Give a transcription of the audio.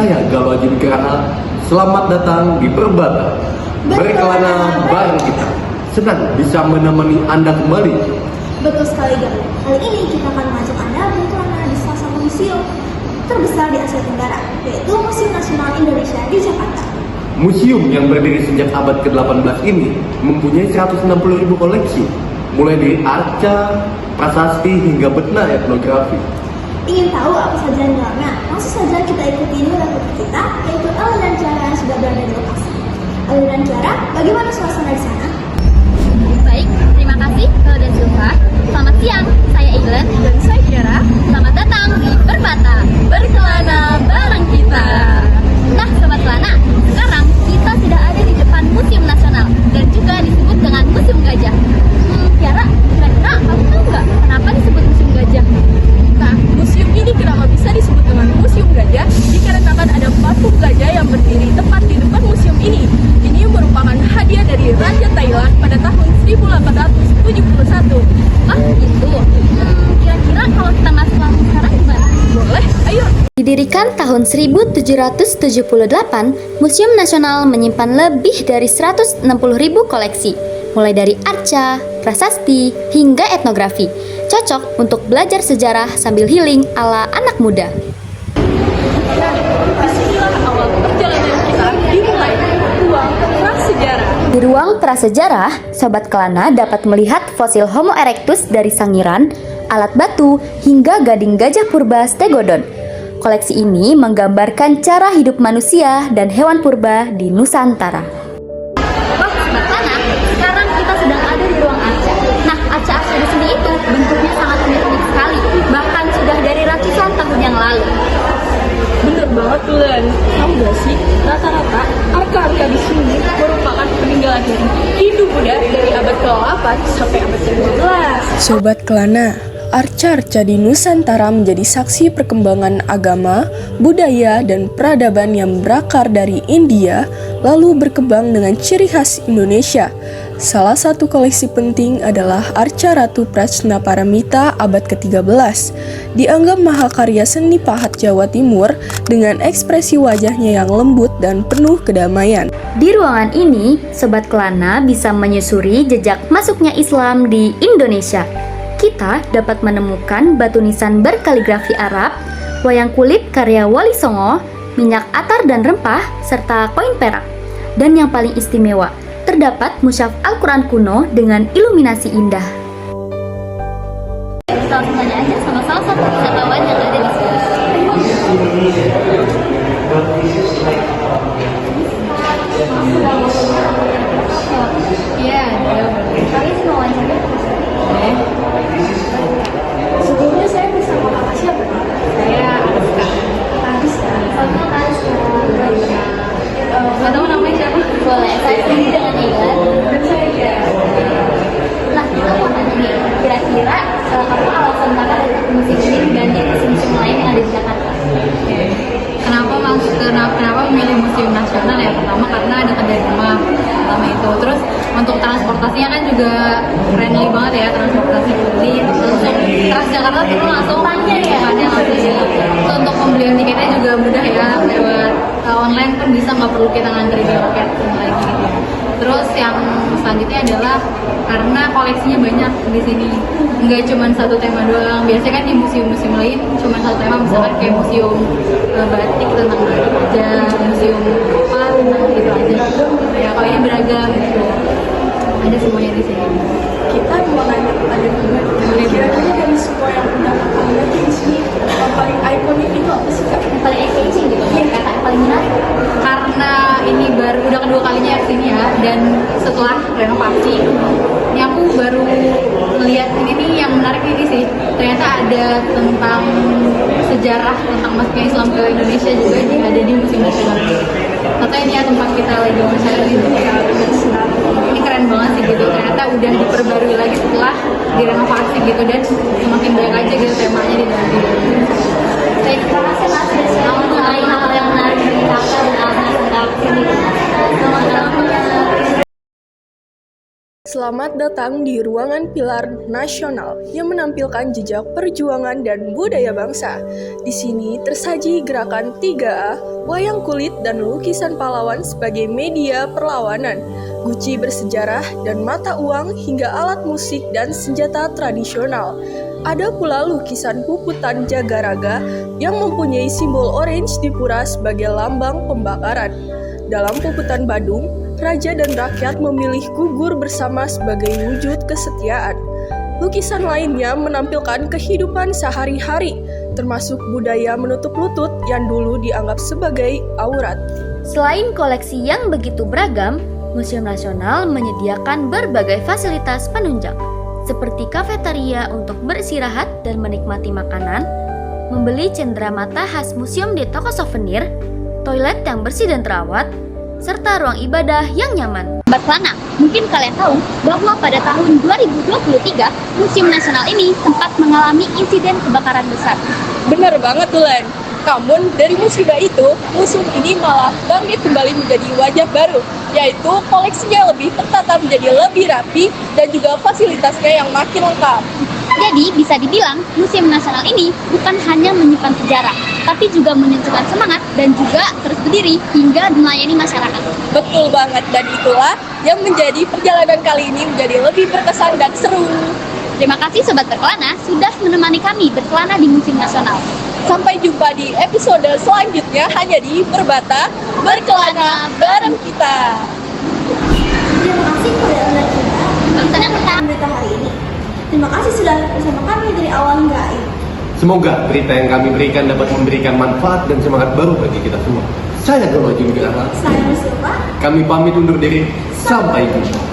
saya Galuh Ajin Kirana. Selamat datang di Perbata. Berkelana bareng kita. Senang bisa menemani Anda kembali. Betul sekali, Galuh. Kali ini kita akan mengajak Anda berkelana di salah satu museum terbesar di Asia Tenggara, yaitu Museum Nasional Indonesia di Jakarta. Museum yang berdiri sejak abad ke-18 ini mempunyai 160.000 koleksi, mulai dari arca, prasasti hingga betna etnografi. Ingin tahu apa saja yang dalamnya? Langsung saja kita ikuti reporter kita, yaitu Ellen dan Tiara yang sudah berada di lokasi. Ellen dan Tiara, bagaimana suasana di sana? Baik, terima kasih Kel dan Zulfa. Selamat siang, saya Iglan dan saya Tiara. Selamat datang di Perbata. Berkelana bareng kita. Nah, Sobat Kelana, sekarang kita sudah ada di depan Museum Nasional dan juga disebut dengan Museum Gajah. Tiara, kira-kira kamu tahu nggak kenapa disebut Museum Gajah? Nah, museum ini kenapa bisa disebut dengan Museum Gajah? Dikarenakan ada patung gajah yang berdiri tepat di depan museum ini. Ini merupakan hadiah dari Raja Thailand pada tahun 1871. Ah, gitu. Kira-kira kalau kita masuk langsung sekarang gimana? Boleh, ayo. Didirikan tahun 1778, Museum Nasional menyimpan lebih dari 160.000 koleksi, mulai dari arca, prasasti, hingga etnografi. Cocok untuk belajar sejarah sambil healing ala anak muda. Disinilah awal perjalanan kita dimulai. Ruang prasejarah. Di ruang prasejarah, Sobat Kelana dapat melihat fosil Homo erectus dari Sangiran, alat batu, hingga gading gajah purba Stegodon. Koleksi ini menggambarkan cara hidup manusia dan hewan purba di Nusantara. Wah, Sobat Kelana, sekarang kita sedang ada di ruang arca. Nah, arca-arca di sini itu bentuknya sangat unik sekali, bahkan sudah dari ratusan tahun yang lalu. Bener banget, Len. Tahu gak sih, rata-rata arka-arka di sini merupakan peninggalan dari Hindu-Buddha dari abad ke-8 sampai abad ke-15. Sobat Kelana, arca-arca di Nusantara menjadi saksi perkembangan agama, budaya, dan peradaban yang berakar dari India, lalu berkembang dengan ciri khas Indonesia. Salah satu koleksi penting adalah arca Ratu Prajnaparamita abad ke-13. Dianggap mahakarya seni pahat Jawa Timur dengan ekspresi wajahnya yang lembut dan penuh kedamaian. Di ruangan ini, Sobat Kelana bisa menyusuri jejak masuknya Islam di Indonesia. Kita dapat menemukan batu nisan berkaligrafi Arab, wayang kulit karya Wali Songo, minyak atar dan rempah, serta koin perak. Dan yang paling istimewa, terdapat mushaf Al-Quran kuno dengan iluminasi indah. Kita langsung tanya aja sama salah satu wisatawan yang ada di sini. Iya, kali ini mau wawancara. Sebelumnya saya bersama kakak siapa? Saya Ariska. Ariska. Sama Ariska. Nggak tahu namanya siapa? Boleh, saya sendiri dengan Iglan. Dan saya ya. Nah, kita mau tanya nih, kira-kira kamu alasan kakak dari musim ini dibanding musim lain yang ada di Jakarta? Kenapa memilih Museum Nasional ya? Pertama karena dekat dari rumah, pertama itu. Terus untuk transportasinya kan juga friendly banget ya, transportasi publik. Terus untuk Transjakarta itu langsung Tanya ya? ada langsung ya. Terus untuk pembelian tiketnya juga mudah ya, lewat online pun bisa, nggak perlu kita ngantri di loket lagi gitu. Terus yang selanjutnya adalah karena koleksinya banyak di sini, nggak cuma satu tema doang. Biasanya kan di museum-museum lain cuma satu tema, misalkan kayak museum batik tentang batik aja, museum apa tentang gitu aja. Ya kalau ini beragam gitu, ada semuanya di sini. Kita mau nanya kepada Gimana. Kira-kira dari semua yang udah kakak lihat di sini, yang paling ikonik itu apa sih, Kak? Yang paling exciting gitu, kata yang paling menarik. Karena ini baru udah kedua kalinya kesini ya, dan setelah renovasi ini aku baru melihat ini nih, yang menarik ini sih, ternyata ada tentang sejarah tentang masuknya Islam ke Indonesia juga ada di Museum Nasional. Atau ini ya tempat kita lagi wawancara gitu ya, ini keren banget sih gitu, ternyata udah diperbarui lagi setelah direnovasi gitu, dan semakin banyak aja gitu temanya di dalam video. Baik, terima kasih Mas sudah share mengenai hal yang menarik dari kakak dan Aldi tentang seni. Selamat datang di ruangan Pilar Nasional yang menampilkan jejak perjuangan dan budaya bangsa. Di sini tersaji gerakan 3A, wayang kulit dan lukisan pahlawan sebagai media perlawanan, guci bersejarah dan mata uang hingga alat musik dan senjata tradisional. Ada pula lukisan puputan Jagaraga yang mempunyai simbol orange di pura sebagai lambang pembakaran. Dalam puputan Badung, raja dan rakyat memilih gugur bersama sebagai wujud kesetiaan. Lukisan lainnya menampilkan kehidupan sehari-hari, termasuk budaya menutup lutut yang dulu dianggap sebagai aurat. Selain koleksi yang begitu beragam, Museum Nasional menyediakan berbagai fasilitas penunjang, seperti kafetaria untuk beristirahat dan menikmati makanan, membeli cenderamata khas museum di toko souvenir, toilet yang bersih dan terawat, serta ruang ibadah yang nyaman. Sobat Kelana, mungkin kalian tahu bahwa pada tahun 2023, Museum Nasional ini sempat mengalami insiden kebakaran besar. Benar banget tuh Len. Namun dari musibah itu, museum ini malah bangkit kembali menjadi wajah baru, yaitu koleksinya lebih tertata menjadi lebih rapi dan juga fasilitasnya yang makin lengkap. Jadi bisa dibilang Museum Nasional ini bukan hanya menyimpan sejarah, tapi juga menunjukkan semangat dan juga terus berdiri hingga melayani masyarakat. Betul banget, dan itulah yang menjadi perjalanan kali ini menjadi lebih berkesan dan seru. Terima kasih Sobat Berkelana sudah menemani kami berkelana di Museum Nasional. Sampai jumpa di episode selanjutnya hanya di Berbata, berkelana bareng kita. Terima kasih kepada Anda Berkelana. berita hari ini. Terima kasih sudah bersama kami dari awal hingga akhir. Semoga berita yang kami berikan dapat memberikan manfaat dan semangat baru bagi kita semua. Saya Golo Jungkira. Saya Mustafa. Kami pamit undur diri. Sampai jumpa.